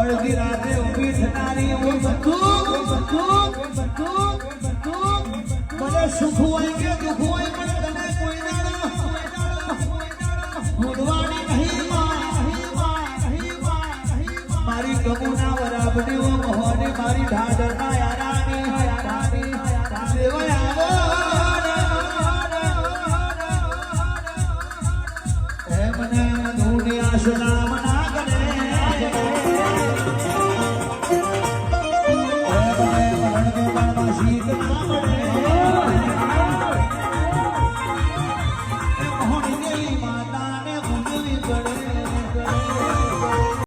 અડધી રાતે ઊભી થનારી હું મને સુખ હોય કે દુઃખ હોય પણ તને કોઈ દાડો ભૂલવાની નહીં મારી ગમુના બરાબરી મોહની મારી ઢાઢર